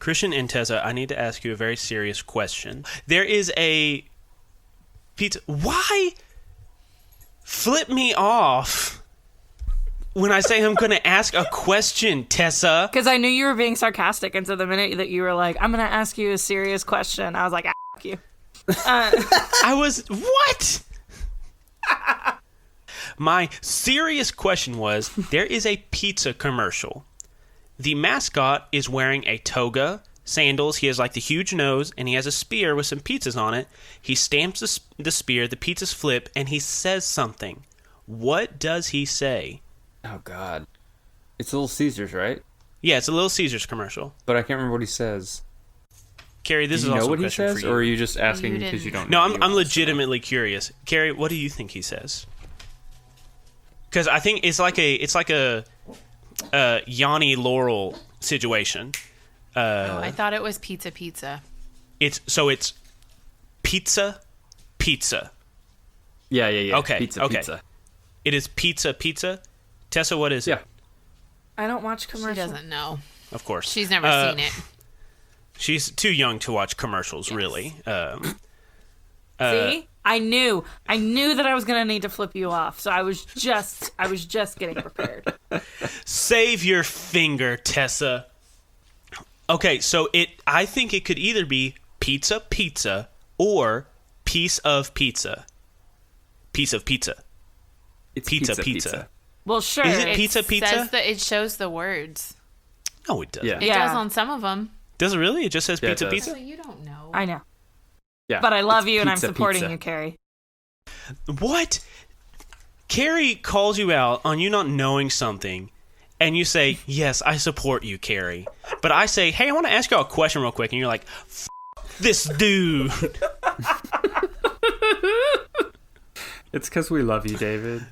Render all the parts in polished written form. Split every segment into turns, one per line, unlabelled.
Christian and Tessa, I need to ask you a very serious question. There is a pizza. Why flip me off when I say I'm going to ask a question, Tessa?
Because I knew you were being sarcastic, and so the minute that you were like, I'm going to ask you a serious question, I was like, F you.
I was, what? My serious question was, there is a pizza commercial. The mascot is wearing a toga, sandals, he has like the huge nose, and he has a spear with some pizzas on it. He stamps the spear, the pizzas flip, and he says something. What does he say?
Oh, God. It's Little Caesars, right?
Yeah, it's a Little Caesars commercial.
But I can't remember what he says.
Carrie, this
do
is
you know
also
what
a
he
question
says,
for you.
or are you just asking because you don't
No,
know?
I'm legitimately curious. Carrie, what do you think he says? Because I think it's like a Yanni Laurel situation.
I thought it was pizza.
It's pizza.
Yeah.
Okay,
Pizza.
It is pizza. Tessa, what is it?
Yeah.
I don't watch
She
commercials.
doesn't know.
Of course.
She's never seen it.
She's too young to watch commercials, really.
See? I knew that I was going to need to flip you off, so I was just getting prepared.
Save your finger, Tessa. Okay, so I think it could either be pizza, or piece of pizza. Piece of pizza.
It's
pizza.
Well, sure.
Is it pizza?
It shows the words.
No, it doesn't.
Yeah.
It does on some of them.
Does it really? It just says
Yeah, it
pizza.
does.
So you don't know.
I know.
Yeah.
But I love
it's
you, and I'm
pizza,
supporting
pizza.
you, Carrie.
What? Carrie calls you out on you not knowing something, and you say, yes, I support you, Carrie. But I say, hey, I want to ask you a question real quick, and you're like, F this dude.
It's because we love you, David.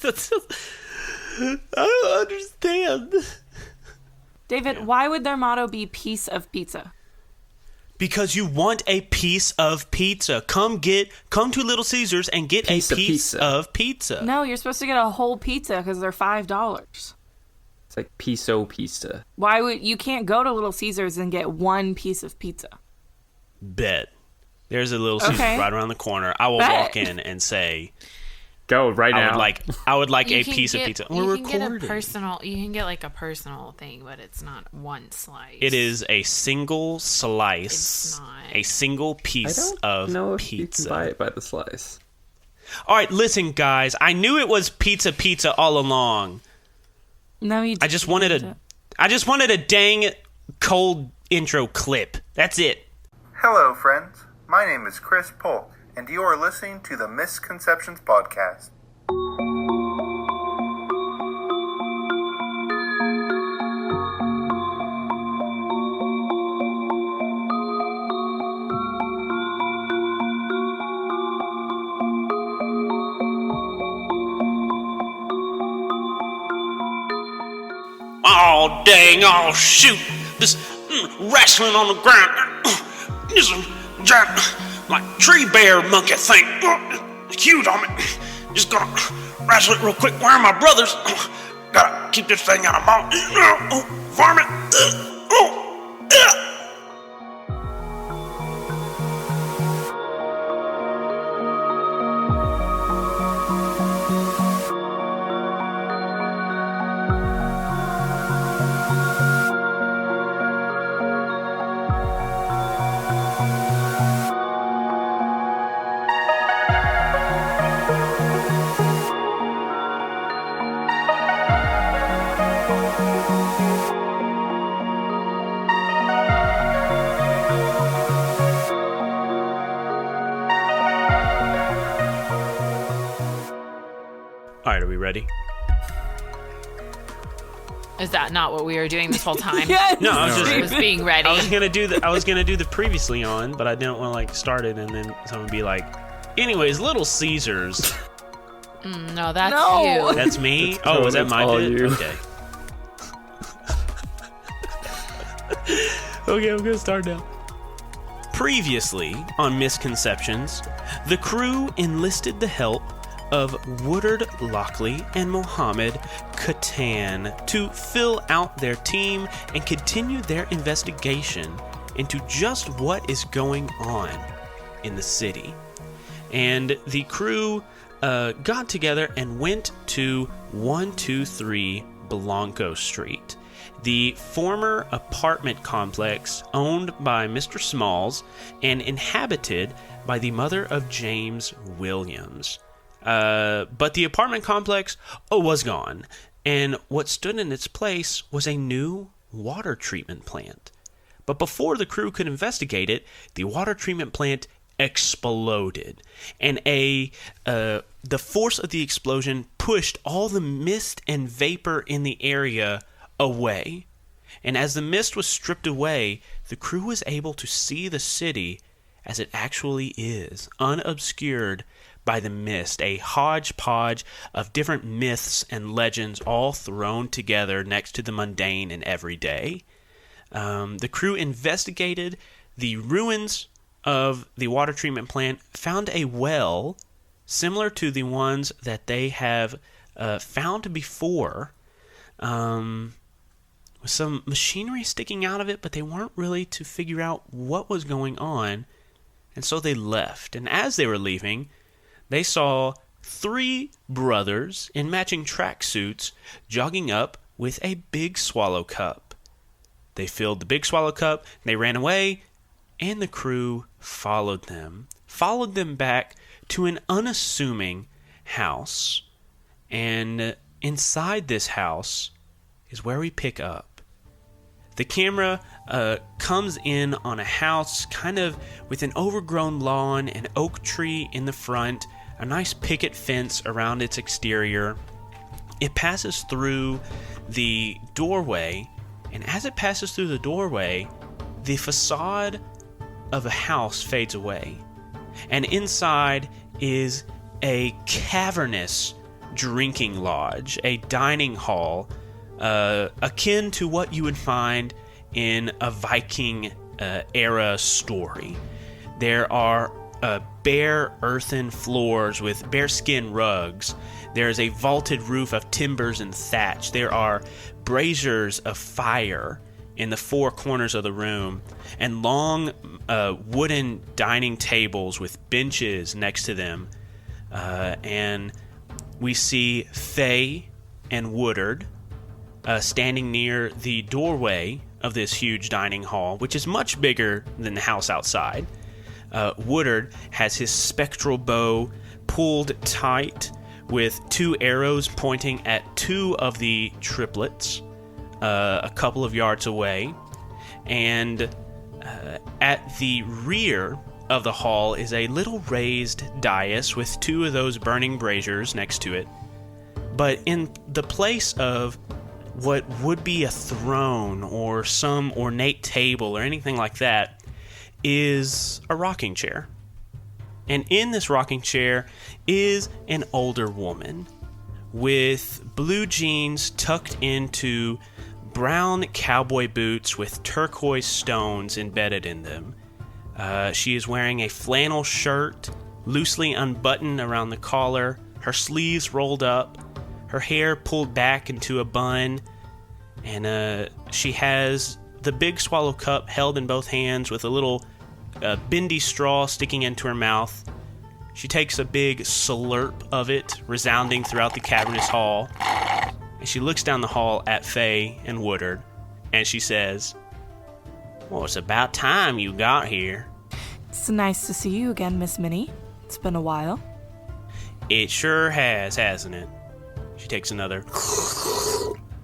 I don't understand.
David, why would their motto be piece of pizza?
Because you want a piece of pizza. Come to Little Caesars and get a piece of pizza.
No, you're supposed to get a whole pizza because they're $5.
It's like piso pizza.
Why would you can't go to Little Caesars and get one piece of pizza?
Bet. There's a Little Caesars right around the corner. I will walk in and say,
go right now.
I would like a piece of pizza.
You can get like a personal thing, but it's not one slice.
It is a single slice.
It's not.
A single piece of
know if
pizza.
you can buy it by the slice.
All right, listen, guys. I knew it was pizza all along.
No, you.
I just wanted a dang cold intro clip. That's it.
Hello, friends. My name is Chris Polk, and you are listening to the Misconceptions podcast.
Oh, dang, oh, shoot. This wrestling on the ground. This giant, like, tree bear monkey thing. Huge on me. Just gonna wrestle it real quick. Where are my brothers? Gotta keep this thing out of my varmint. All right, are we ready?
Is that not what we were doing this whole time?
Yes.
No, I
I was being ready.
I was gonna do the previously on, but I didn't want to like start it and then someone be like, anyways, Little Caesars.
No, that's
No.
you.
That's me. Oh, is that my
all
bit?
you.
Okay. Okay, I'm gonna start now. Previously on Misconceptions, the crew enlisted the help of Woodard Lockley and Mohammed Katan to fill out their team and continue their investigation into just what is going on in the city. And the crew got together and went to 123 Blanco Street, the former apartment complex owned by Mr. Smalls and inhabited by the mother of James Williams. But the apartment complex was gone, and what stood in its place was a new water treatment plant. But before the crew could investigate it, the water treatment plant exploded, and the force of the explosion pushed all the mist and vapor in the area away. And as the mist was stripped away, the crew was able to see the city as it actually is, unobscured by the mist, a hodgepodge of different myths and legends all thrown together next to the mundane and everyday. The crew investigated the ruins of the water treatment plant, found a well similar to the ones that they have found before, with some machinery sticking out of it, but they weren't really to figure out what was going on, and so they left. And as they were leaving, they saw 3 brothers in matching tracksuits jogging up with a Big Swallow cup. They filled the Big Swallow cup, they ran away, and the crew followed them back to an unassuming house. And inside this house is where we pick up. The camera comes in on a house kind of with an overgrown lawn, an oak tree in the front, a nice picket fence around its exterior. It passes through the doorway, and as it passes through the doorway, the facade of a house fades away. And inside is a cavernous drinking lodge, a dining hall, akin to what you would find in a Viking era story. There are bare earthen floors with bearskin rugs. There is a vaulted roof of timbers and thatch. There are braziers of fire in the 4 corners of the room, and long wooden dining tables with benches next to them. And we see Faye and Woodard standing near the doorway of this huge dining hall, which is much bigger than the house outside. Woodard has his spectral bow pulled tight with 2 arrows pointing at 2 of the triplets a couple of yards away. And at the rear of the hall is a little raised dais with 2 of those burning braziers next to it. But in the place of what would be a throne or some ornate table or anything like that is a rocking chair. And in this rocking chair is an older woman with blue jeans tucked into brown cowboy boots with turquoise stones embedded in them. She is wearing a flannel shirt, loosely unbuttoned around the collar, her sleeves rolled up, her hair pulled back into a bun, and she has the Big Swallow cup held in both hands with a little bendy straw sticking into her mouth. She takes a big slurp of it, resounding throughout the cavernous hall, and she looks down the hall at Faye and Woodard, and she says, "Well, it's about time you got here."
It's nice to see you again, Miss Minny. It's been a while.
It sure has, hasn't it? She takes another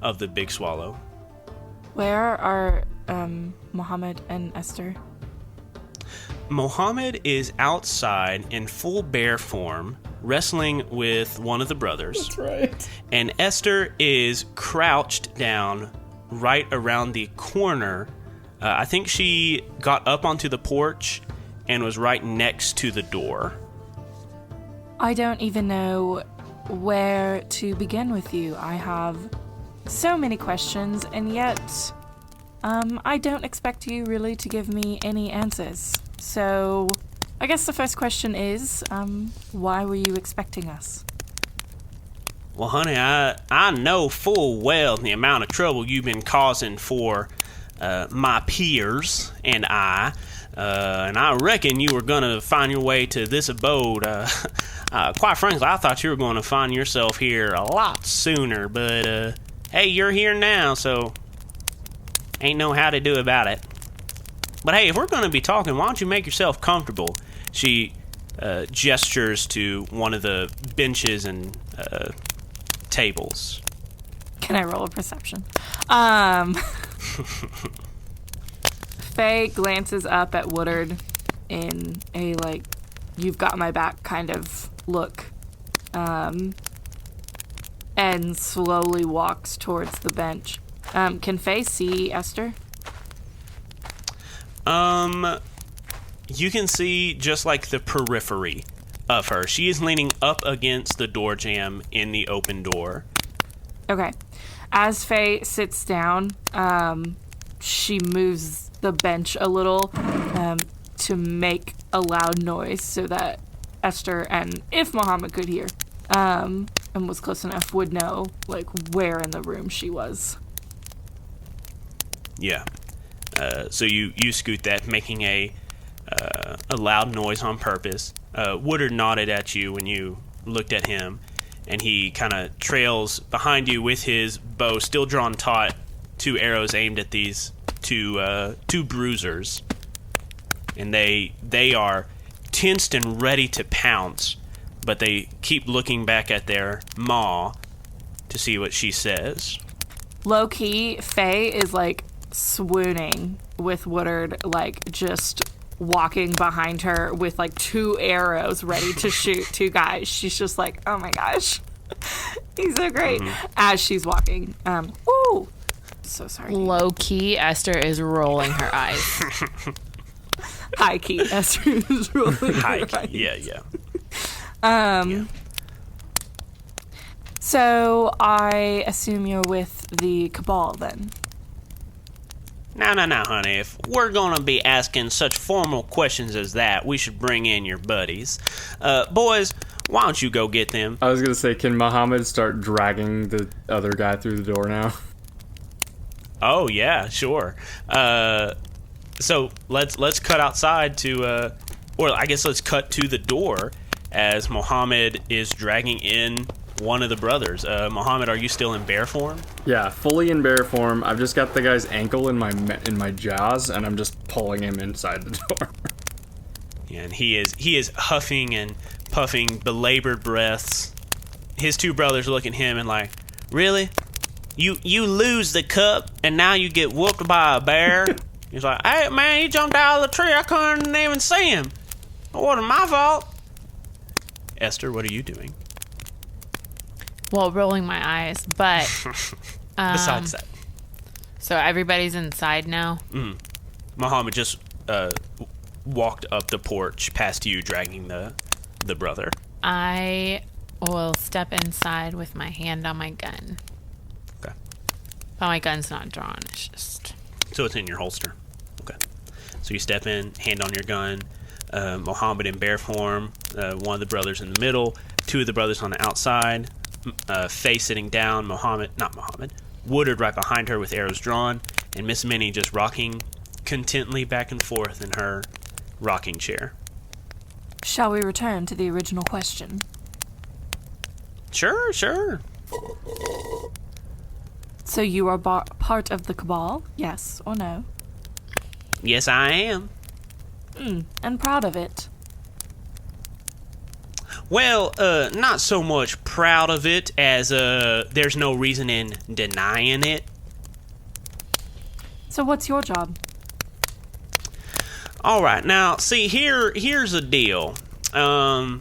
of the Big Swallow.
Where are Mohammed and Esther?
Mohammed is outside in full bear form, wrestling with one of the brothers.
That's right.
And Esther is crouched down right around the corner. I think she got up onto the porch and was right next to the door.
I don't even know where to begin with you. I have so many questions, and yet I don't expect you really to give me any answers. So I guess the first question is, why were you expecting us?
Well, honey, I know full well the amount of trouble you've been causing for my peers and I reckon you were going to find your way to this abode. Quite frankly, I thought you were going to find yourself here a lot sooner, but hey, you're here now, so ain't no how to do about it. But hey, if we're going to be talking, why don't you make yourself comfortable? She gestures to one of the benches and tables.
Can I roll a perception? Faye glances up at Woodard in a, like, you've got my back kind of look, and slowly walks towards the bench. Can Faye see Esther?
You can see just like the periphery of her. She is leaning up against the door jamb in the open door.
Okay. As Faye sits down, she moves the bench a little to make a loud noise so that Esther and, if Muhammad could hear, and was close enough, would know, like, where in the room she was.
Yeah. So you scoot that, making a loud noise on purpose. Woodard nodded at you when you looked at him, and he kind of trails behind you with his bow still drawn taut, 2 arrows aimed at these two bruisers. And they are tensed and ready to pounce, but they keep looking back at their maw to see what she says.
Low-key, Faye is, like, swooning with Woodard, like, just walking behind her with, like, 2 arrows ready to shoot 2 guys. She's just like, oh my gosh, he's so great. As she's walking. Woo! So sorry.
Low-key, Esther is rolling her eyes.
High-key, Esther is rolling her eyes.
Yeah.
So I assume you're with the Cabal then?
Now, honey, if we're going to be asking such formal questions as that, we should bring in your buddies. Boys, why don't you go get them?
I was going to say, can Muhammad start dragging the other guy through the door now?
Oh, yeah, sure. So let's cut outside to, or I guess let's cut to the door as Muhammad is dragging in one of the brothers. Muhammad, are you still in bear form?
Yeah, fully in bear form. I've just got the guy's ankle in my jaws, and I'm just pulling him inside the door.
Yeah, and he is huffing and puffing belabored breaths. His 2 brothers look at him and like, really? You lose the cup, and now you get whooped by a bear? He's like, hey, man, he jumped out of the tree. I couldn't even see him. It wasn't my fault. Esther, what are you doing?
Well, rolling my eyes, but...
Besides that.
So everybody's inside now?
Muhammad just walked up the porch past you, dragging the brother.
I will step inside with my hand on my gun.
Okay.
But my gun's not drawn, it's just...
So it's in your holster. Okay. So you step in, hand on your gun. Muhammad in bear form, one of the brothers in the middle, 2 of the brothers on the outside, Faye sitting down, Woodard right behind her with arrows drawn, and Miss Minny just rocking contently back and forth in her rocking chair.
Shall we return to the original question?
Sure.
So you are part of the Cabal, yes or no?
Yes, I am.
And proud of it.
Well, not so much proud of it as there's no reason in denying it.
So what's your job?
All right, now, see, here's the deal. I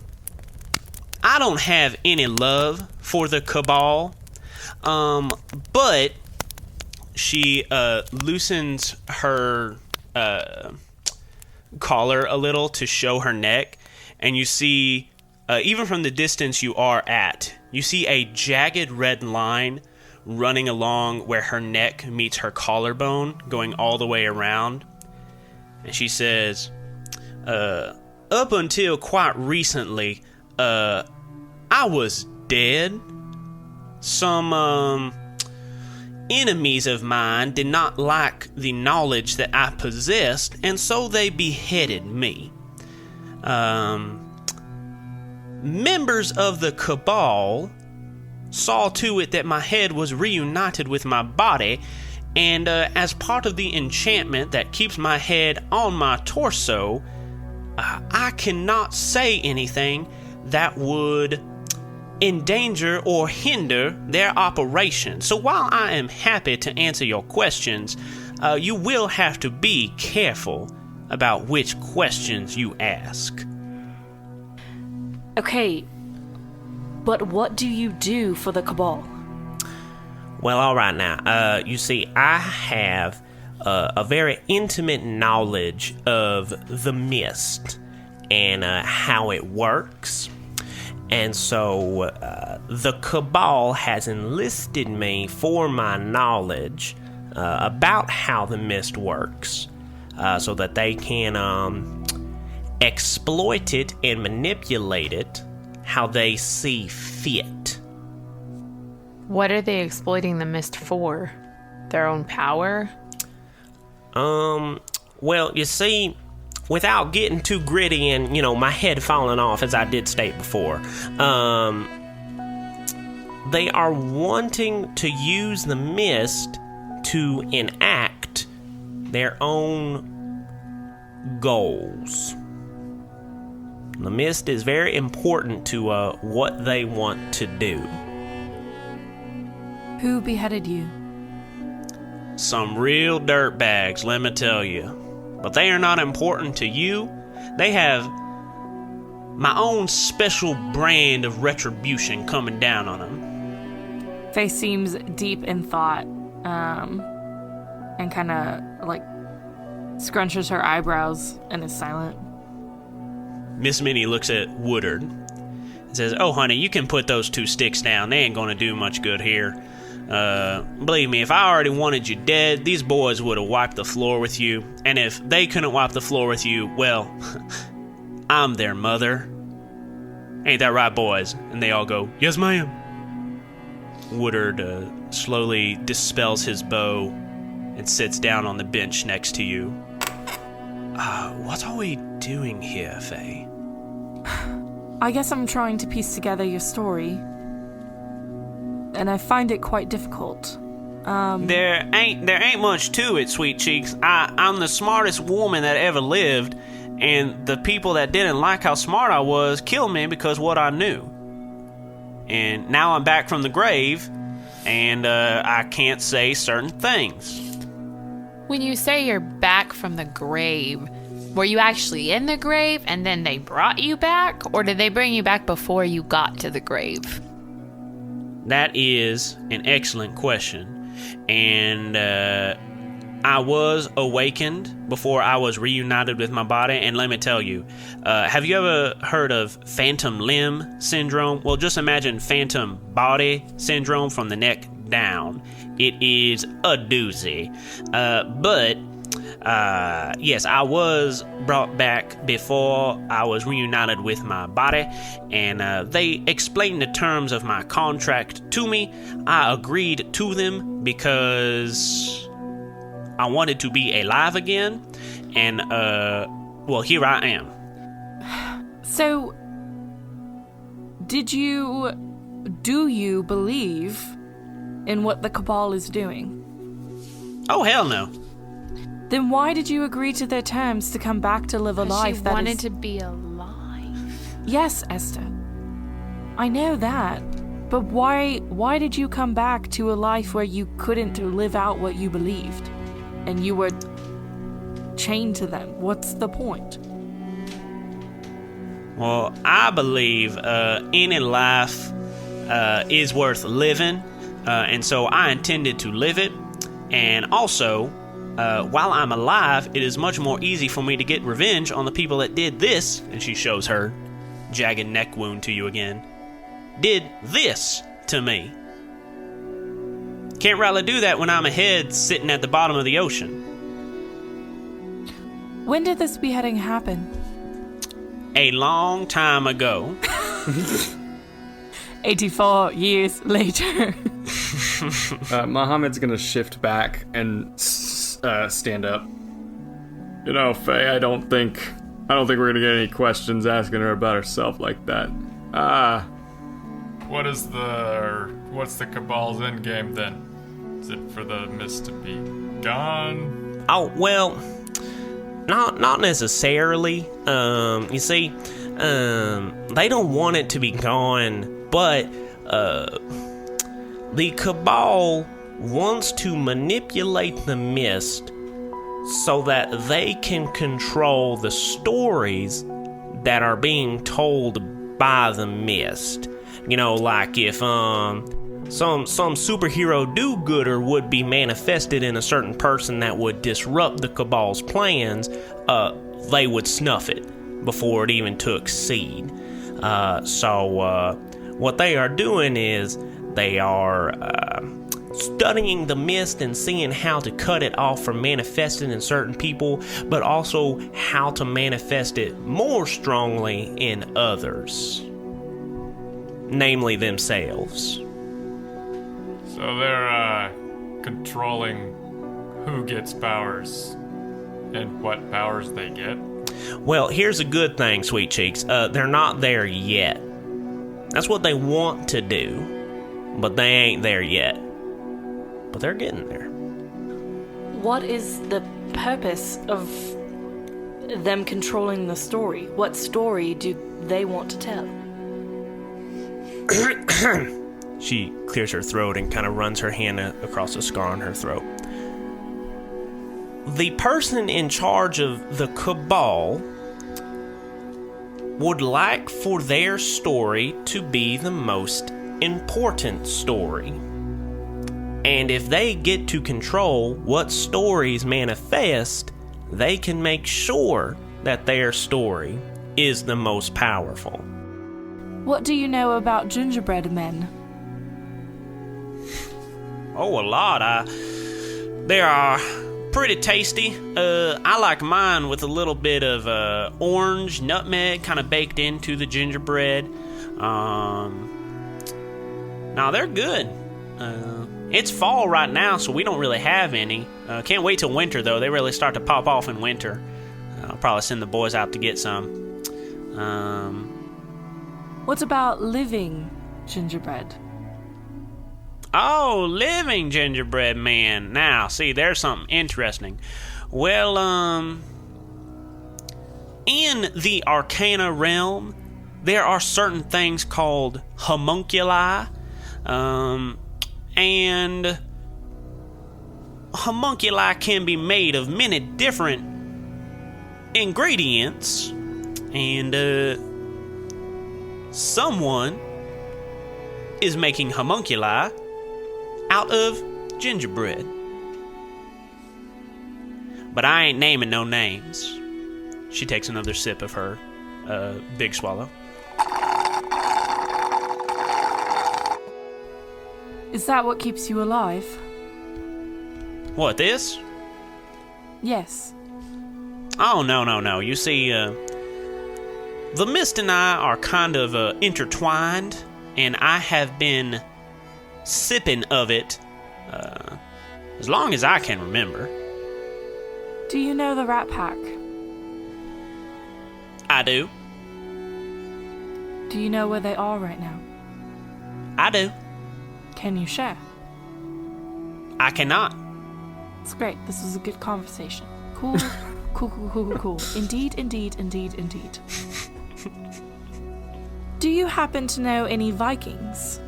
don't have any love for the Cabal, but she loosens her collar a little to show her neck, and you see, even from the distance you are at, you see a jagged red line running along where her neck meets her collarbone, going all the way around. And she says, up until quite recently, I was dead, some enemies of mine did not like the knowledge that I possessed, and so they beheaded me. Members of the Cabal saw to it that my head was reunited with my body, and as part of the enchantment that keeps my head on my torso, I cannot say anything that would endanger or hinder their operation. So while I am happy to answer your questions, you will have to be careful about which questions you ask.
Okay, but what do you do for the Cabal?
Well, all right now. You see, I have a very intimate knowledge of the mist and how it works. And so the Cabal has enlisted me for my knowledge about how the mist works so that they can exploit it and manipulate it how they see fit.
What are they exploiting the mist for? Their own power?
Well, you see, without getting too gritty and, my head falling off, as I did state before, they are wanting to use the mist to enact their own goals. The mist is very important to what they want to do.
Who beheaded you?
Some real dirtbags, let me tell you. But they are not important to you. They have my own special brand of retribution coming down on them.
Faye seems deep in thought, and kind of scrunches her eyebrows and is silent.
Miss Minny looks at Woodard and says, "Oh, honey, you can put those 2 sticks down. They ain't gonna do much good here. Believe me, if I already wanted you dead, these boys would have wiped the floor with you. And if they couldn't wipe the floor with you, well, I'm their mother. Ain't that right, boys?" And they all go, "Yes, ma'am." Woodard slowly dispels his bow and sits down on the bench next to you. What are we doing here, Faye?
I guess I'm trying to piece together your story, and I find it quite difficult.
There ain't much to it, sweet cheeks. I'm the smartest woman that ever lived, and the people that didn't like how smart I was killed me because what I knew. And now I'm back from the grave, and I can't say certain things.
When you say you're back from the grave, were you actually in the grave and then they brought you back? Or did they bring you back before you got to the grave?
That is an excellent question. And I was awakened before I was reunited with my body. And let me tell you, have you ever heard of phantom limb syndrome? Well, just imagine phantom body syndrome from the neck down. It is a doozy. But yes, I was brought back before I was reunited with my body, and they explained the terms of my contract to me. I agreed to them because I wanted to be alive again, and well, here I am.
So, do you believe in what the Cabal is doing?
Oh, hell no.
Then why did you agree to their terms to come back to live a life
she
that
wanted
is...
to be alive.
Yes, Esther. I know that. But why did you come back to a life where you couldn't live out what you believed? And you were chained to them? What's the point?
Well, I believe any life is worth living, and so I intended to live it. And also, while I'm alive, it is much more easy for me to get revenge on the people that did this, and she shows her jagged neck wound to you again, did this to me. Can't really do that when I'm a head sitting at the bottom of the ocean.
When did this beheading happen?
A long time ago.
84 years later.
Muhammad's gonna shift back and stand up. You know, Faye, I don't think we're gonna get any questions asking her about herself like that.
What's the Cabal's endgame then? Is it for the mist to be gone?
Oh, well, not necessarily. You see, they don't want it to be gone, but the Cabal wants to manipulate the mist so that they can control the stories that are being told by the mist. You know, like if some superhero do-gooder would be manifested in a certain person that would disrupt the Cabal's plans, they would snuff it before it even took seed. So what they are doing is they are studying the mist and seeing how to cut it off from manifesting in certain people, but also how to manifest it more strongly in others, namely themselves.
So they're controlling who gets powers and what powers they get?
Well, here's a good thing, Sweet Cheeks. They're not there yet. That's what they want to do, but they ain't there yet. But they're getting there.
What is the purpose of them controlling the story? What story do they want to tell?
She clears her throat and kind of runs her hand across the scar on her throat. The person in charge of the Cabal would like for their story to be the most important story. And if they get to control what stories manifest, they can make sure that their story is the most powerful.
What do you know about gingerbread men?
Oh, a lot. They are pretty tasty. I like mine with a little bit of orange, nutmeg kind of baked into the gingerbread. No, they're good. It's fall right now, so we don't really have any. Can't wait till winter, though. They really start to pop off in winter. I'll probably send the boys out to get some.
What about living gingerbread?
Oh, living gingerbread man. Now, see, there's something interesting. Well, in the Arcana realm, there are certain things called homunculi, and homunculi can be made of many different ingredients, and someone is making homunculi out of gingerbread. But I ain't naming no names. She takes another sip of her big swallow.
Is that what keeps you alive?
What, this?
Yes.
Oh, no. You see, the mist and I are kind of intertwined, and I have been sipping of it as long as I can remember.
Do you know the Rat Pack?
I do.
Do you know where they are right now?
I do.
Can you share?
I cannot.
It's great. This was a good conversation. Cool. Cool. Indeed. Do you happen to know any Vikings?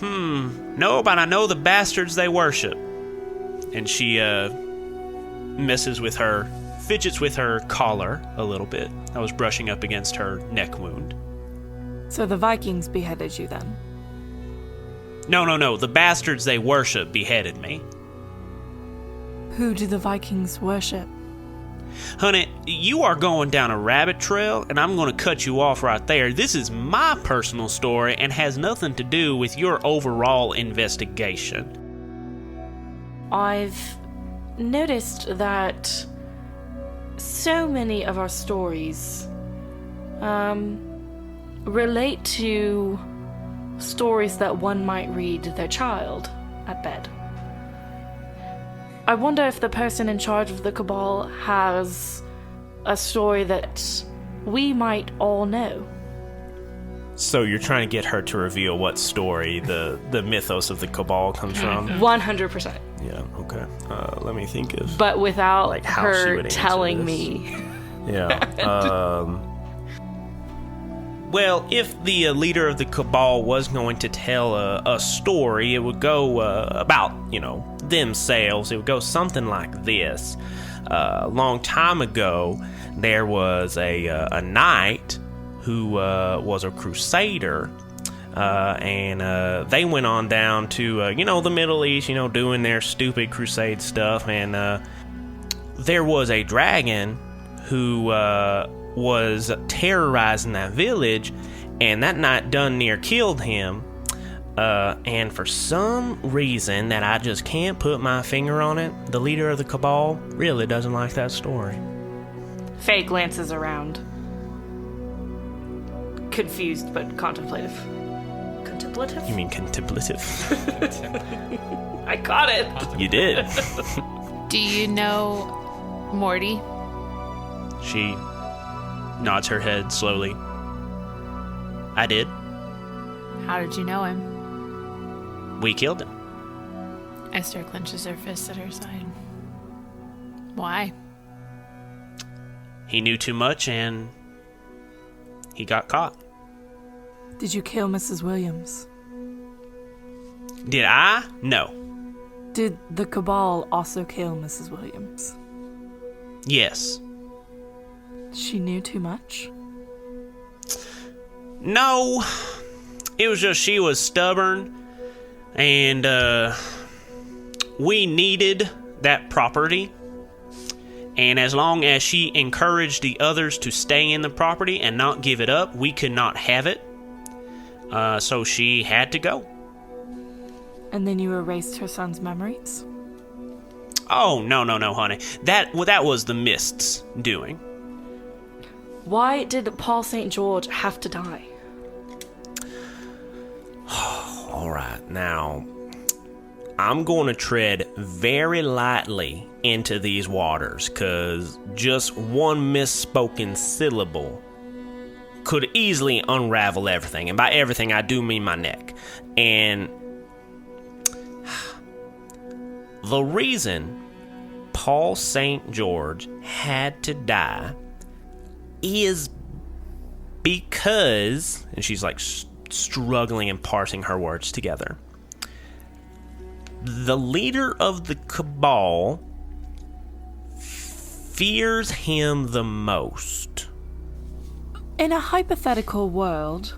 No, but I know the bastards they worship. And she fidgets with her collar a little bit. I was brushing up against her neck wound.
So the Vikings beheaded you then?
No. The bastards they worship beheaded me.
Who do the Vikings worship?
Honey, you are going down a rabbit trail, and I'm going to cut you off right there. This is my personal story and has nothing to do with your overall investigation.
I've noticed that so many of our stories relate to stories that one might read their child at bed. I wonder if the person in charge of the Cabal has a story that we might all know.
So you're trying to get her to reveal what story the mythos of the Cabal comes from?
100%.
Yeah, okay. Let me think of...
But without
like how she
her
would answer
telling
this.
me.
Yeah. Well, if the leader of the Cabal was going to tell a story, it would go about, themselves. It would go something like this. A long time ago, there was a knight who was a crusader, and they went on down to, the Middle East, doing their stupid crusade stuff, and there was a dragon who was terrorizing that village, and that knight done near killed him, and for some reason that I just can't put my finger on it, the leader of the Cabal really doesn't like that story.
Faye glances around. Confused but contemplative. Contemplative?
You mean contemplative?
I got it!
You did.
Do you know Morty?
She nods her head slowly. I did.
How did you know him?
We killed him.
Esther clenches her fist at her side. Why?
He knew too much and he got caught.
Did you kill Mrs. Williams?
Did I? No.
Did the Cabal also kill Mrs. Williams?
Yes.
She knew too much?
No. It was just she was stubborn, and we needed that property. And as long as she encouraged the others to stay in the property and not give it up, we could not have it. So she had to go.
And then you erased her son's memories?
Oh, no, honey. That was the Mist's doing.
Why did Paul St. George have to die?
All right, now, I'm going to tread very lightly into these waters, because just one misspoken syllable could easily unravel everything. And by everything, I do mean my neck. And the reason Paul St. George had to die is because, and she's like struggling and parsing her words together, the leader of the Cabal fears him the most.
In a hypothetical world,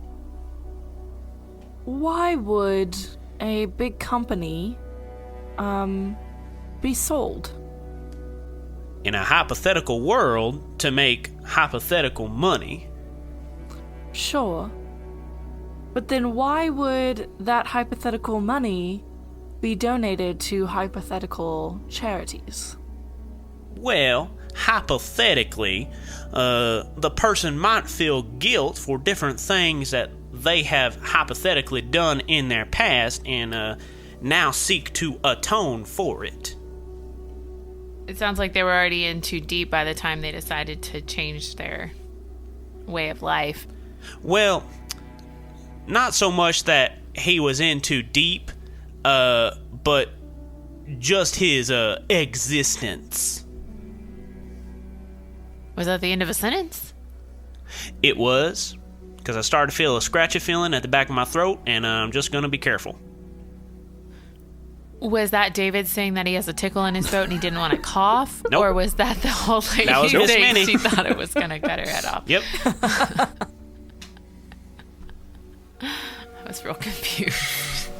why would a big company be sold?
In a hypothetical world, to make hypothetical money.
Sure. But then why would that hypothetical money be donated to hypothetical charities?
Well, hypothetically, the person might feel guilt for different things that they have hypothetically done in their past and now seek to atone for it.
It sounds like they were already in too deep by the time they decided to change their way of life.
Well, not so much that he was in too deep, but just his existence.
Was that the end of a sentence?
It was, because I started to feel a scratchy feeling at the back of my throat, and I'm just going to be careful.
Was that David saying that he has a tickle in his throat and he didn't want to cough?
Nope.
Or was that the whole lady
That was Miss
thing?
Minny.
She thought it was going to cut her head off.
Yep.
I was real confused.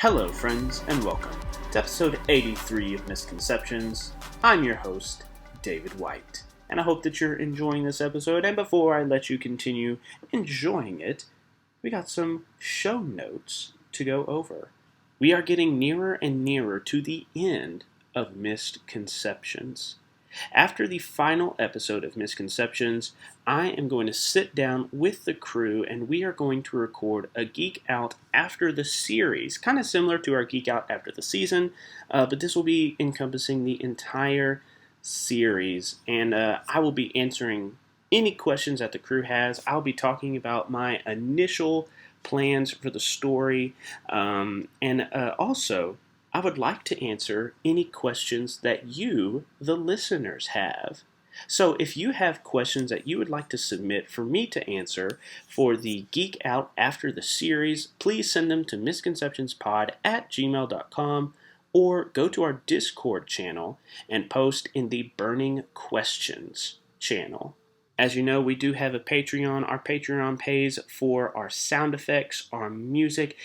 Hello, friends, and welcome to episode 83 of Misconceptions. I'm your host, David White, and I hope that you're enjoying this episode. And before I let you continue enjoying it, we got some show notes to go over. We are getting nearer and nearer to the end of Misconceptions. After the final episode of Misconceptions, I am going to sit down with the crew and we are going to record a Geek Out after the series, kind of similar to our Geek Out after the season, but this will be encompassing the entire series, and I will be answering any questions that the crew has. I'll be talking about my initial plans for the story, and also I would like to answer any questions that you, the listeners, have. So if you have questions that you would like to submit for me to answer for the Geek Out after the series, please send them to misconceptionspod@gmail.com or go to our Discord channel and post in the Burning Questions channel. As you know, we do have a Patreon. Our Patreon pays for our sound effects, our music.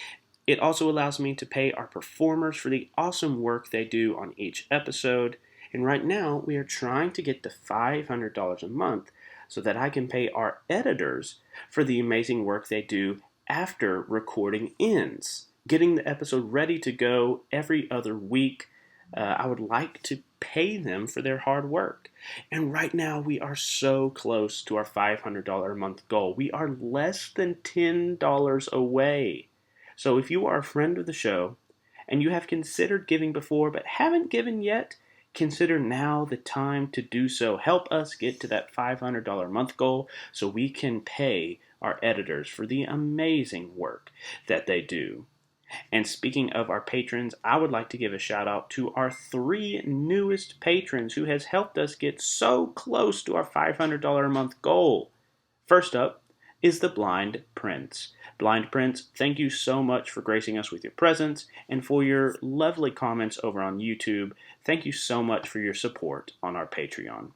It also allows me to pay our performers for the awesome work they do on each episode. And right now, we are trying to get to $500 a month so that I can pay our editors for the amazing work they do after recording ends. Getting the episode ready to go every other week. I would like to pay them for their hard work. And right now, we are so close to our $500 a month goal. We are less than $10 away. So if you are a friend of the show and you have considered giving before but haven't given yet, consider now the time to do so. Help us get to that $500 a month goal so we can pay our editors for the amazing work that they do. And speaking of our patrons, I would like to give a shout out to our 3 newest patrons who has helped us get so close to our $500 a month goal. First up is the Blind Prince. Blind Prince, thank you so much for gracing us with your presence and for your lovely comments over on YouTube. Thank you so much for your support on our Patreon.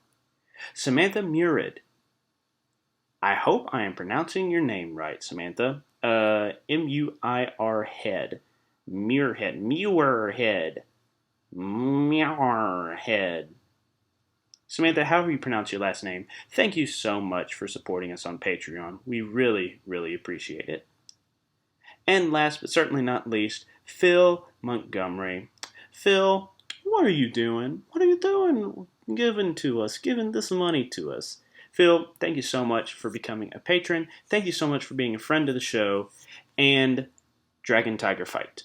Samantha Murid. I hope I am pronouncing your name right, Samantha. M-U-I-R head. Muirhead. Muirhead. Muirhead. Samantha, however you pronounce your last name, thank you so much for supporting us on Patreon. We really, really appreciate it. And last but certainly not least, Phil Montgomery. Phil, what are you doing? What are you doing giving this money to us? Phil, thank you so much for becoming a patron. Thank you so much for being a friend of the show. And Dragon Tiger Fight.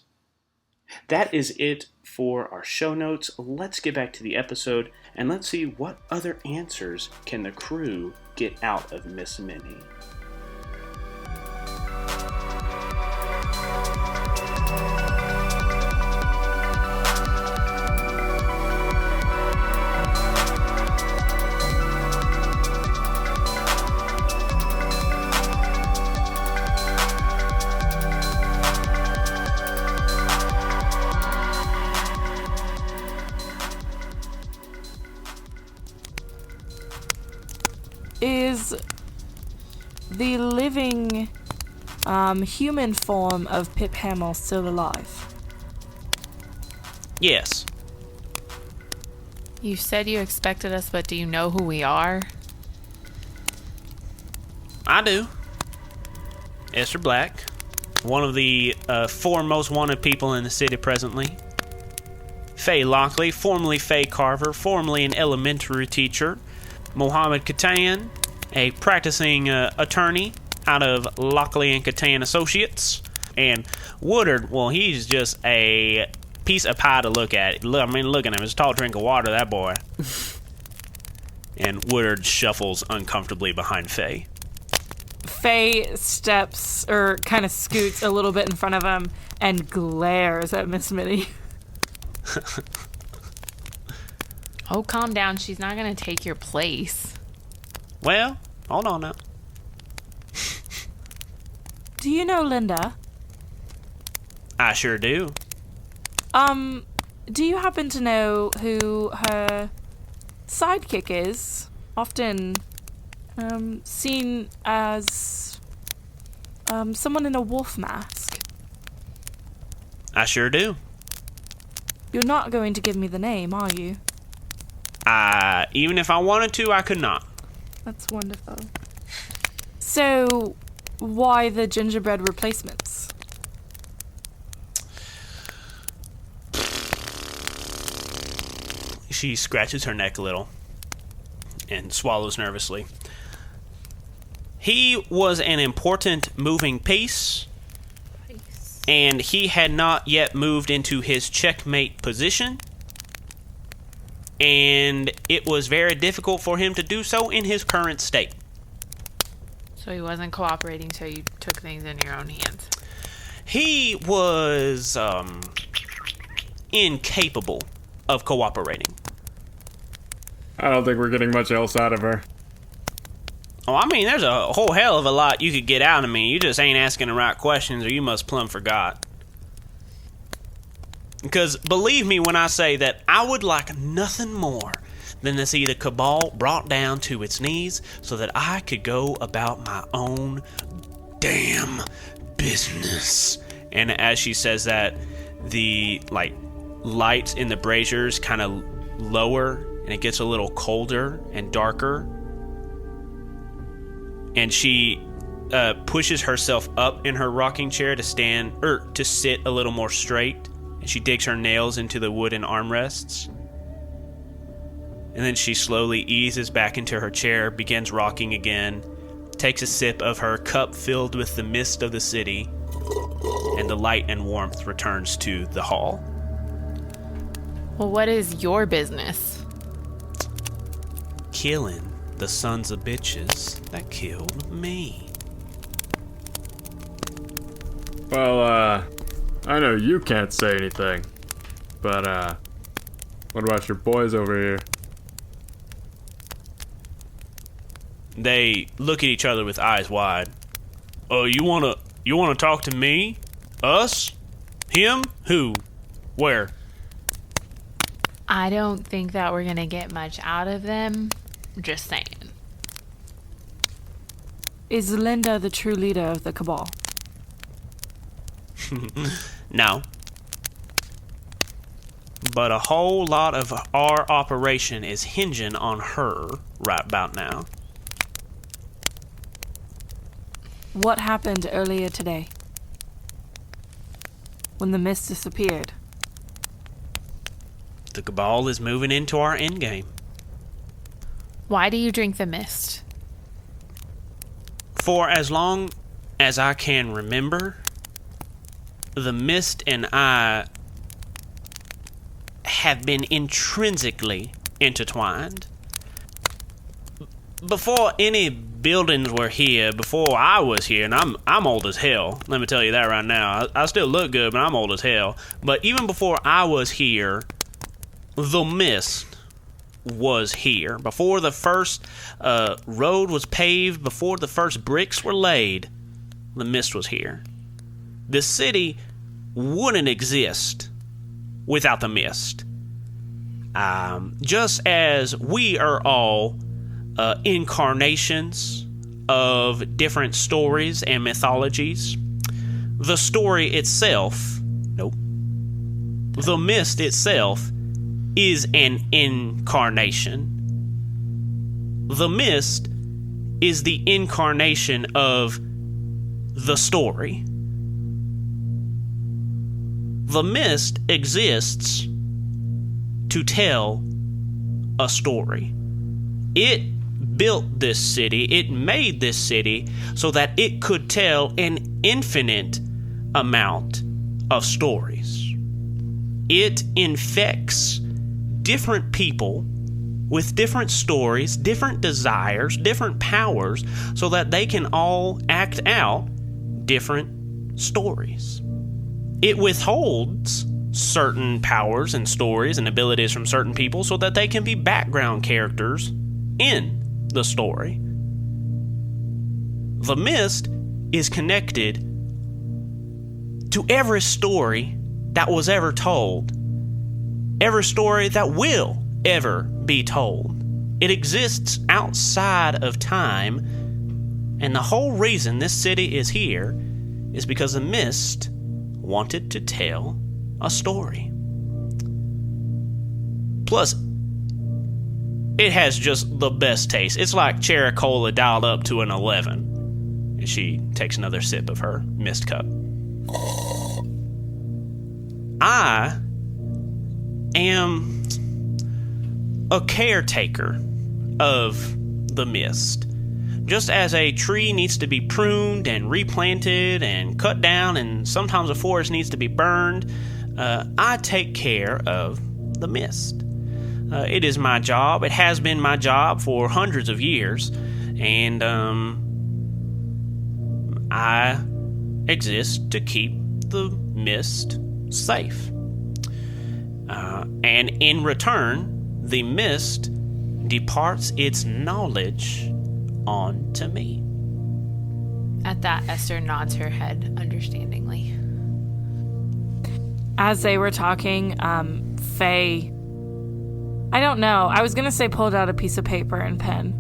That is it for our show notes. Let's get back to the episode and let's see what other answers can the crew get out of Miss Minny.
Is the living human form of Pip Hamill still alive?
Yes.
You said you expected us, but do you know who we are?
I do. Esther Black, one of the 4 most wanted people in the city presently. Faye Lockley, formerly Faye Carver, formerly an elementary teacher. Mohammed Katan, a practicing attorney out of Lockley and Katan Associates. And Woodard, well, he's just a piece of pie to look at. Look at him. It's a tall drink of water, that boy. And Woodard shuffles uncomfortably behind Faye.
Faye steps, or kind of scoots a little bit in front of him and glares at Miss Minnie.
Oh, calm down. She's not going to take your place.
Well, hold on now.
Do you know Linda?
I sure do.
Do you happen to know who her sidekick is? Often, seen as, someone in a wolf mask.
I sure do.
You're not going to give me the name, are you?
Even if I wanted to, I could not.
That's wonderful. So, why the gingerbread replacements?
She scratches her neck a little and swallows nervously. He was an important moving piece, and he had not yet moved into his checkmate position, and it was very difficult for him to do so in his current state.
So he wasn't cooperating, so you took things in your own hands.
He was incapable of cooperating.
I don't think we're getting much else out of her.
Oh, I mean, there's a whole hell of a lot you could get out of me. You just ain't asking the right questions, or you must plumb forgot. Because believe me when I say that I would like nothing more than to see the Cabal brought down to its knees so that I could go about my own damn business. And as she says that, the lights in the braziers kind of lower, and it gets a little colder and darker. And she pushes herself up in her rocking chair to sit a little more straight. And she digs her nails into the wooden armrests. And then she slowly eases back into her chair, begins rocking again, takes a sip of her cup filled with the mist of the city, and the light and warmth returns to the hall.
Well, what is your business?
Killing the sons of bitches that killed me.
Well, I know you can't say anything, but, what about your boys over here?
They look at each other with eyes wide. Oh, you wanna talk to me? Us? Him? Who? Where?
I don't think that we're gonna get much out of them. Just saying.
Is Linda the true leader of the Cabal?
No. But a whole lot of our operation is hinging on her right about now.
What happened earlier today? When the mist disappeared?
The Cabal is moving into our endgame.
Why do you drink the mist?
For as long as I can remember, the mist and I have been intrinsically intertwined. Before any buildings were here, before I was here, and I'm old as hell, let me tell you that right now. I still look good, but I'm old as hell. But even before I was here, the mist was here. Before the first road was paved, before the first bricks were laid, the mist was here. The city wouldn't exist without the mist. Just as we are all incarnations of different stories and mythologies, the story itself, the mist itself is an incarnation. The mist is the incarnation of the story. The mist exists to tell a story. It built this city, it made this city so that it could tell an infinite amount of stories. It infects different people with different stories, different desires, different powers, so that they can all act out different stories. It withholds certain powers and stories and abilities from certain people so that they can be background characters in the story. The mist is connected to every story that was ever told, every story that will ever be told. It exists outside of time, and the whole reason this city is here is because the mist wanted to tell a story. Plus, it has just the best taste. It's like cherry cola dialed up to an 11. And she takes another sip of her mist cup. I am a caretaker of the mist. Just as a tree needs to be pruned and replanted and cut down, and sometimes a forest needs to be burned, I take care of the mist. It is my job. It has been my job for hundreds of years, and I exist to keep the mist safe. And in return, the mist departs its knowledge onto me.
At that, Esther nods her head understandingly.
As they were talking, Faye, I don't know. I was going to say pulled out a piece of paper and pen.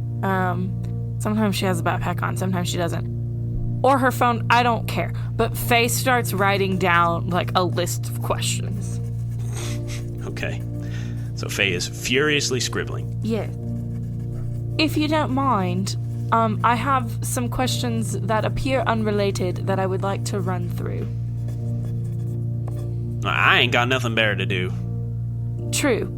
Sometimes she has a backpack on, sometimes she doesn't. Or her phone, I don't care. But Faye starts writing down, like, a list of questions.
Okay. So Faye is furiously scribbling.
Yeah. If you don't mind, I have some questions that appear unrelated that I would like to run through.
I ain't got nothing better to do.
True.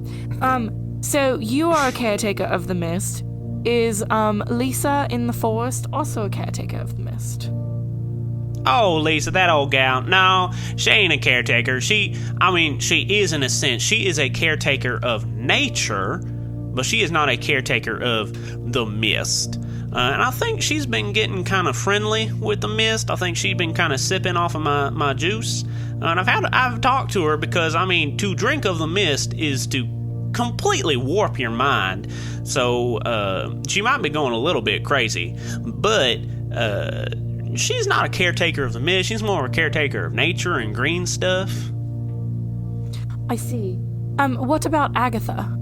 So you are a caretaker of the mist. Is Lisa in the forest also a caretaker of the mist?
Oh, Lisa, that old gal. No, she ain't a caretaker. She is in a sense. She is a caretaker of nature, but she is not a caretaker of the mist. And I think she's been getting kind of friendly with the mist. I think she's been kind of sipping off of my juice. And I've talked to her because, to drink of the mist is to completely warp your mind. So she might be going a little bit crazy, but she's not a caretaker of the mist. She's more of a caretaker of nature and green stuff.
I see. What about Agatha?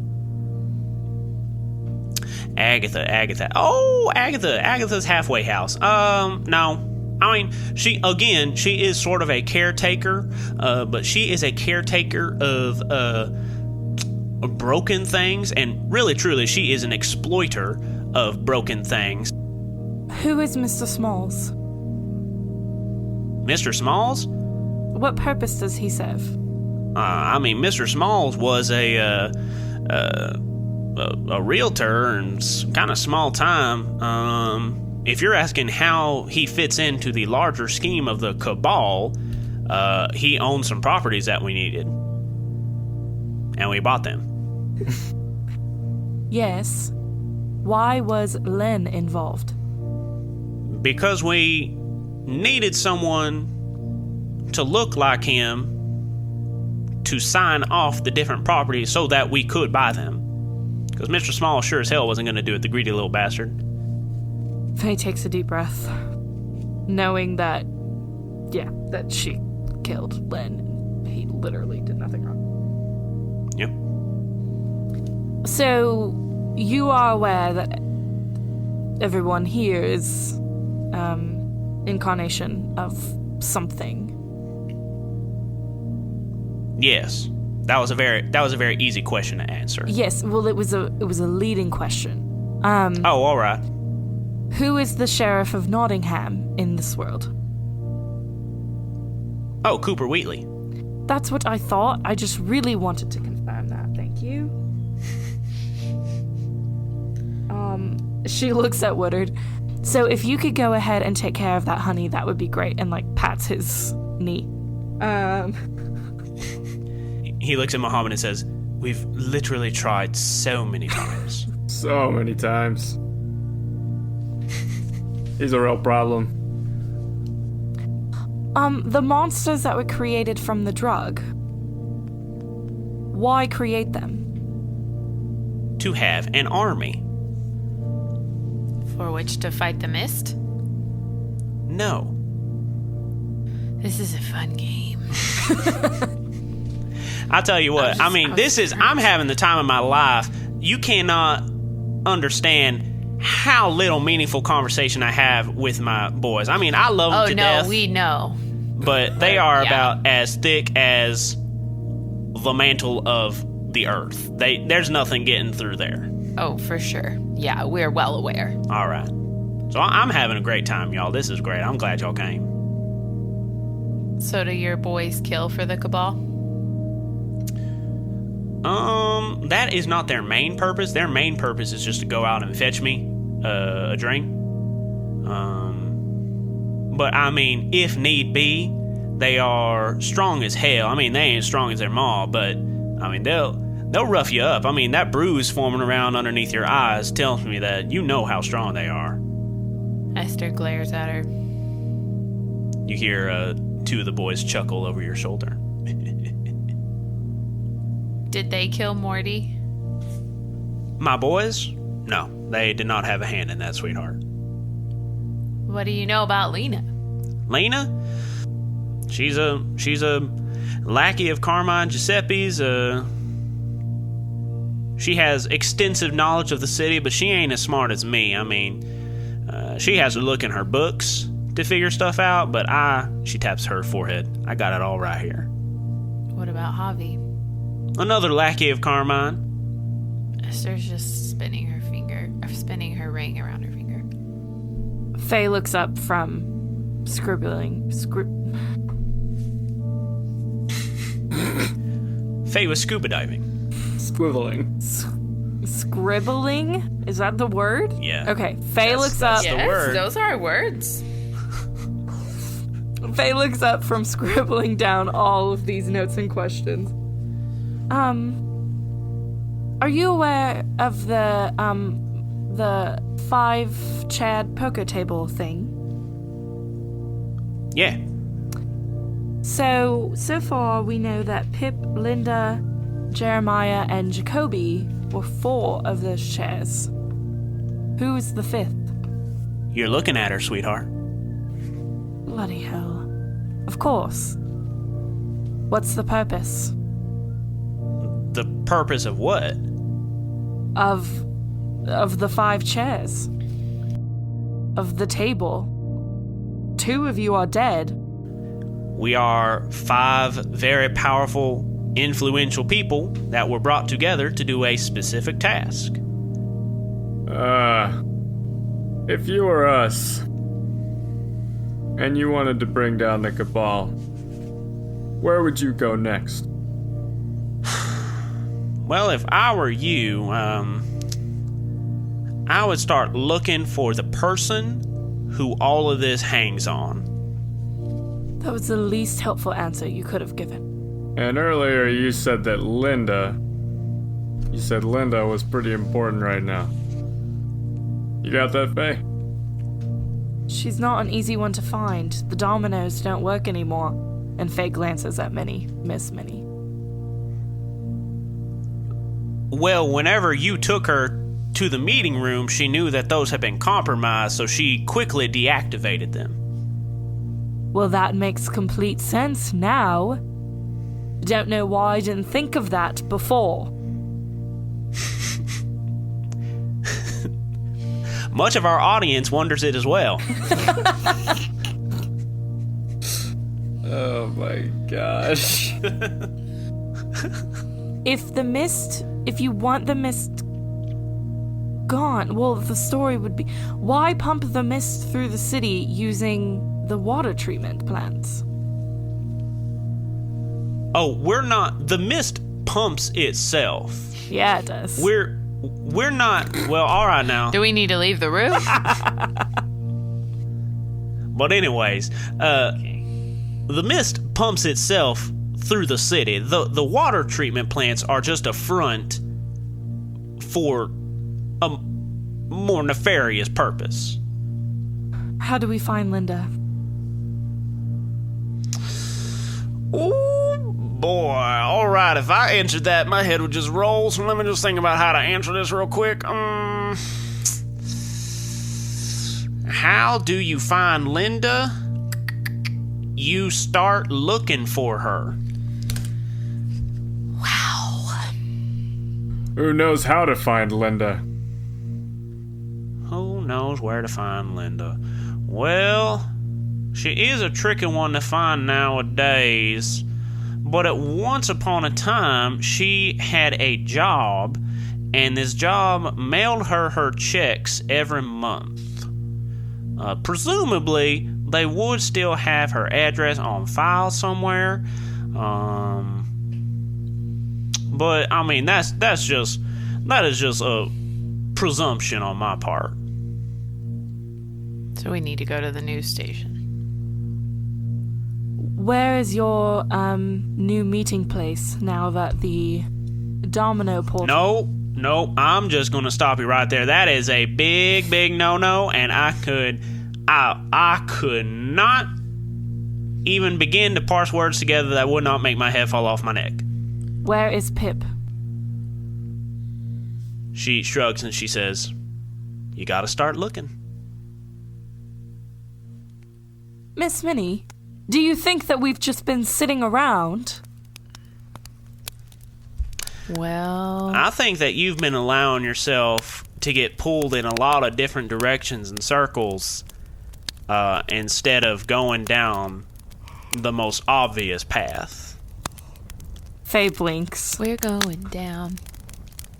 Agatha. Oh, Agatha's halfway house. No. She is sort of a caretaker, but she is a caretaker of broken things, and really, truly, she is an exploiter of broken things.
Who is Mr. Smalls?
Mr. Smalls?
What purpose does he serve?
Mr. Smalls was a realtor and kind of small time. If you're asking how he fits into the larger scheme of the Cabal, he owned some properties that we needed. And we bought them.
Yes. Why was Len involved?
Because we needed someone to look like him to sign off the different properties so that we could buy them. Because Mr. Small sure as hell wasn't going to do it, the greedy little bastard.
Faye takes a deep breath, knowing that she killed Len. He literally did nothing wrong.
Yep.
So, you are aware that everyone here is incarnation of something.
Yes. That was a very easy question to answer.
Yes, well, it was a leading question.
All right.
Who is the sheriff of Nottingham in this world?
Oh, Cooper Wheatley.
That's what I thought. I just really wanted to confirm that. Thank you. She looks at Woodard. So if you could go ahead and take care of that honey, that would be great. And pats his knee.
He looks at Muhammad and says, "We've literally tried so many times."
So many times. He's a real problem.
The monsters that were created from the drug. Why create them?
To have an army.
For which to fight the mist?
No.
This is a fun game.
I'll tell you what, I'm having the time of my life. You cannot understand how little meaningful conversation I have with my boys. I love them to death.
Oh, no, we know.
But they are about as thick as the mantle of the earth. There's nothing getting through there.
Oh, for sure. Yeah, we're well aware.
All right. So I'm having a great time, y'all. This is great. I'm glad y'all came.
So do your boys kill for the Cabal?
That is not their main purpose. Their main purpose is just to go out and fetch me a drink. But I mean, if need be, they are strong as hell. I mean, they ain't as strong as their ma, but I mean, they'll rough you up. I mean, that bruise forming around underneath your eyes tells me that you know how strong they are.
Esther glares at her.
You hear two of the boys chuckle over your shoulder.
Did they kill Morty?
My boys? No, they did not have a hand in that, sweetheart.
What do you know about Lena?
Lena? She's a lackey of Carmine Giuseppe's. She has extensive knowledge of the city, but she ain't as smart as me. I mean, she has to look in her books to figure stuff out, but she taps her forehead. I got it all right here.
What about Javi?
Another lackey of Carmine.
Esther's just spinning her ring around her finger.
Faye looks up from scribbling.
Faye was scuba diving.
Squibbling.
Scribbling? Is that the word?
Yeah.
Okay. Faye looks up.
the word.
Those are words.
Faye looks up from scribbling down all of these notes and questions. Are you aware of the 5-chaired poker table thing?
Yeah.
So far we know that Pip, Linda, Jeremiah, and Jacoby were 4 of those chairs. Who is the 5th?
You're looking at her, sweetheart.
Bloody hell. Of course. What's the purpose?
The purpose of what?
Of the 5 chairs. Of the table. 2 of you are dead.
We are 5 very powerful, influential people that were brought together to do a specific task.
If you were us, and you wanted to bring down the Cabal, where would you go next?
Well, if I were you, I would start looking for the person who all of this hangs on.
That was the least helpful answer you could have given.
And earlier you said that Linda was pretty important right now. You got that, Faye?
She's not an easy one to find. The dominoes don't work anymore. And Faye glances at Miss Minny.
Well, whenever you took her to the meeting room, she knew that those had been compromised, so she quickly deactivated them.
Well, that makes complete sense now. Don't know why I didn't think of that before.
Much of our audience wonders it as well.
Oh my gosh.
If you want the mist gone, well, the story would be, why pump the mist through the city using the water treatment plants?
Oh, the mist pumps itself.
Yeah, it does.
We're not, well, all right now.
Do we need to leave the room?
But anyways, the mist pumps itself through the city. The water treatment plants are just a front for a more nefarious purpose.
How do we find Linda?
Oh boy, all right. If I answered that, my head would just roll. So let me just think about how to answer this real quick. How do you find Linda? You start looking for her.
Wow.
Who knows how to find Linda?
Who knows where to find Linda? Well, she is a tricky one to find nowadays. But at once upon a time, she had a job, and this job mailed her checks every month. Presumably, they would still have her address on file somewhere. But I mean, that is just a presumption on my part.
So we need to go to the news station.
Where is your new meeting place now that the domino portal...
No, I'm just gonna stop you right there. That is a big no-no, and I could not even begin to parse words together that would not make my head fall off my neck.
Where is Pip?
She shrugs and she says, "You gotta start looking."
Miss Minny, do you think that we've just been sitting around?
Well,
I think that you've been allowing yourself to get pulled in a lot of different directions and circles instead of going down the most obvious path.
Faye blinks.
we're going down.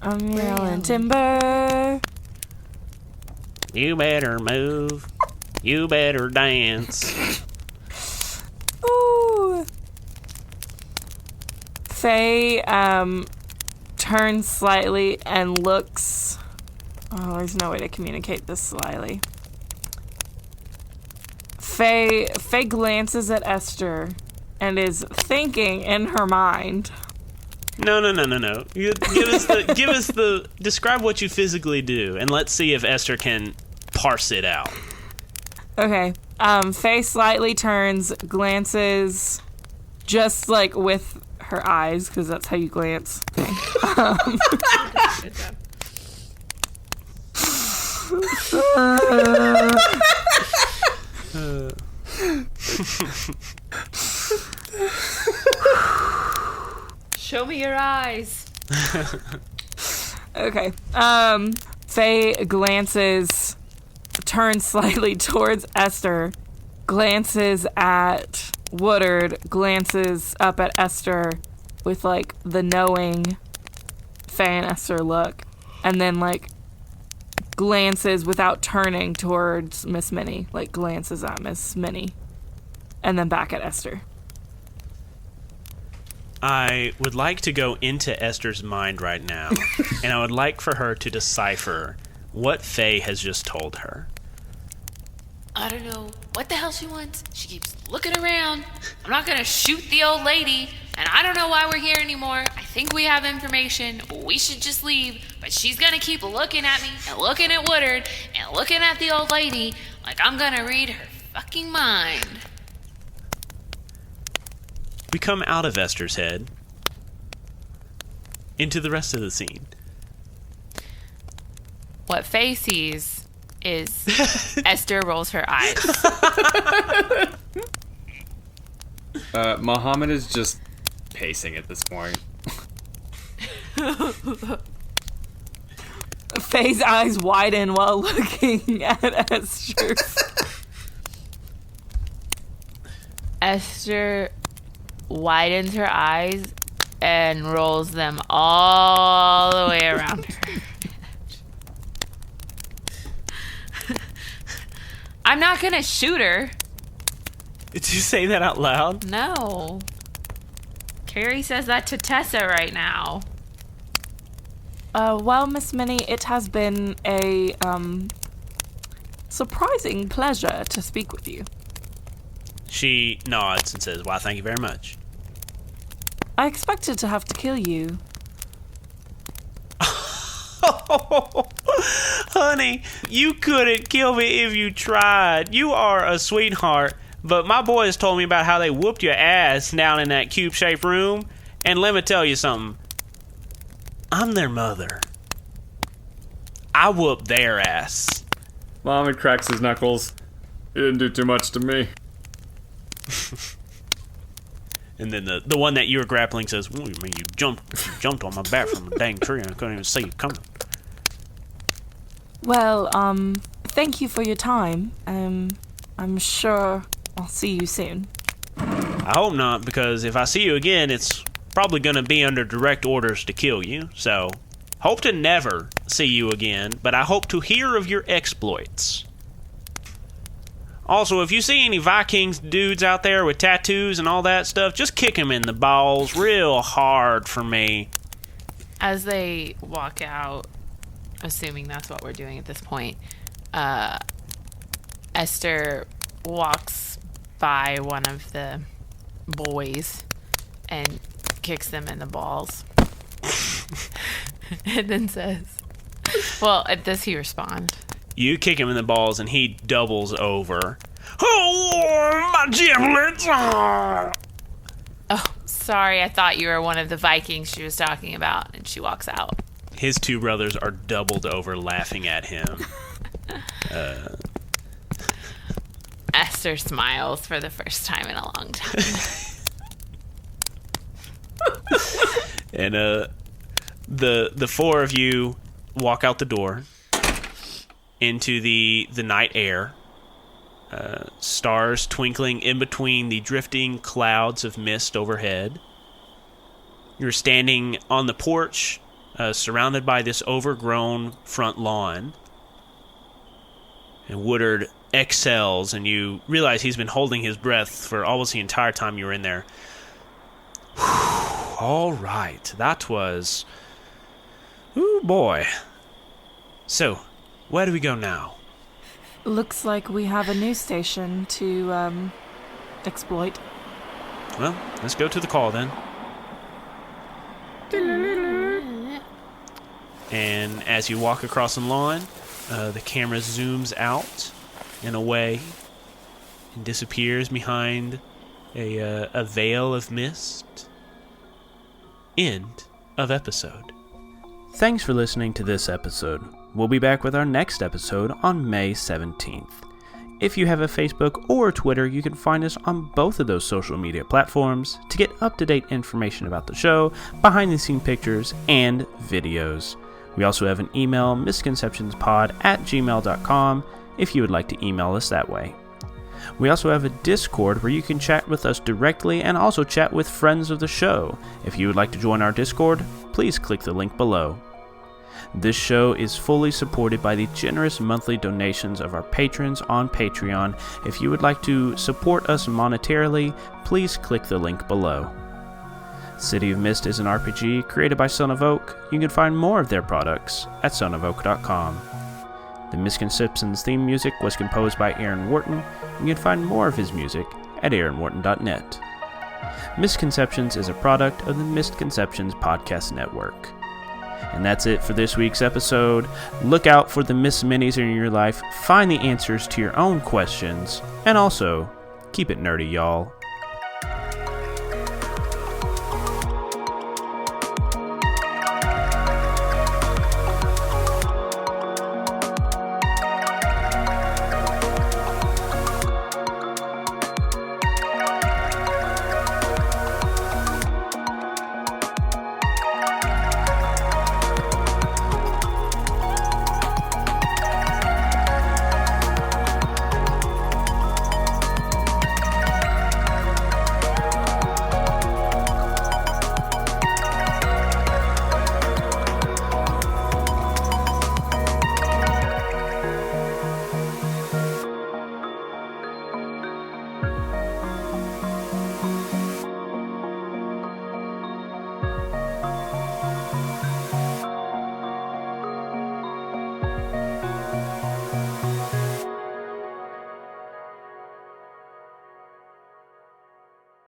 I'm yelling timber.
You better move. You better dance.
Ooh. Faye turns slightly and looks... Oh, there's no way to communicate this slyly. Faye glances at Esther and is thinking in her mind.
No. Give us the describe what you physically do, and let's see if Esther can parse it out.
Okay. Faye slightly turns, glances, just like with her eyes, because that's how you glance.
Show me your eyes.
Okay. Faye glances, turns slightly towards Esther, glances at Woodard, glances up at Esther with, like, the knowing Faye and Esther look, and then, like, glances without turning towards Miss Minny, like, glances at Miss Minny, and then back at Esther.
I would like to go into Esther's mind right now, and I would like for her to decipher what Faye has just told her.
I don't know what the hell she wants. She keeps looking around. I'm not gonna shoot the old lady, and I don't know why we're here anymore. I think we have information. We should just leave. But she's gonna keep looking at me and looking at Woodard and looking at the old lady like I'm gonna read her fucking mind.
We come out of Esther's head into the rest of the scene.
What Faye sees is Esther rolls her eyes.
Muhammad is just pacing at this point.
Faye's eyes widen while looking at Esther.
Esther widens her eyes and rolls them all the way around her. I'm not gonna shoot her.
Did you say that out loud?
No. Carrie says that to Tessa right now.
Well, Miss Minny, it has been a surprising pleasure to speak with you.
She nods and says, "Why, thank you very much."
I expected to have to kill you.
Honey, you couldn't kill me if you tried. You are a sweetheart. But my boys told me about how they whooped your ass down in that cube-shaped room. And let me tell you something. I'm their mother. I whooped their ass.
Muhammad cracks his knuckles. He didn't do too much to me.
And then the one that you were grappling says, "Well, you mean you jumped on my back from a dang tree and I couldn't even see you coming."
Well, thank you for your time. I'm sure I'll see you soon.
I hope not, because if I see you again, it's probably going to be under direct orders to kill you. So, hope to never see you again, but I hope to hear of your exploits. Also, if you see any Vikings dudes out there with tattoos and all that stuff, just kick them in the balls real hard for me.
As they walk out, assuming that's what we're doing at this point, Esther walks by one of the boys and kicks them in the balls. And then says, well, does he respond?
You kick him in the balls and he doubles over. Oh, my giblets!
Oh, sorry, I thought you were one of the Vikings she was talking about. And she walks out.
His two brothers are doubled over laughing at him.
Esther smiles for the first time in a long time.
And the four of you walk out the door into the night air. Stars twinkling in between the drifting clouds of mist overhead. You're standing on the porch, surrounded by this overgrown front lawn. And Woodard exhales, and you realize he's been holding his breath for almost the entire time you were in there. All right, that was... Ooh, boy. So, where do we go now?
Looks like we have a news station to exploit.
Well, let's go to the call then. And as you walk across the lawn, the camera zooms out and away and disappears behind a veil of mist. End of episode. Thanks for listening to this episode. We'll be back with our next episode on May 17th. If you have a Facebook or Twitter, you can find us on both of those social media platforms to get up-to-date information about the show, behind-the-scenes pictures, and videos. We also have an email, misconceptionspod@gmail.com, if you would like to email us that way. We also have a Discord where you can chat with us directly and also chat with friends of the show. If you would like to join our Discord, please click the link below. This show is fully supported by the generous monthly donations of our patrons on Patreon. If you would like to support us monetarily, please click the link below. City of Mist is an RPG created by Son of Oak. You can find more of their products at sonofoak.com. The Misconceptions theme music was composed by Aaron Wharton. You can find more of his music at aaronwharton.net. Misconceptions is a product of the Mistconceptions Podcast Network. And that's it for this week's episode. Look out for the Miss Minis in your life, find the answers to your own questions, and also, keep it nerdy, y'all.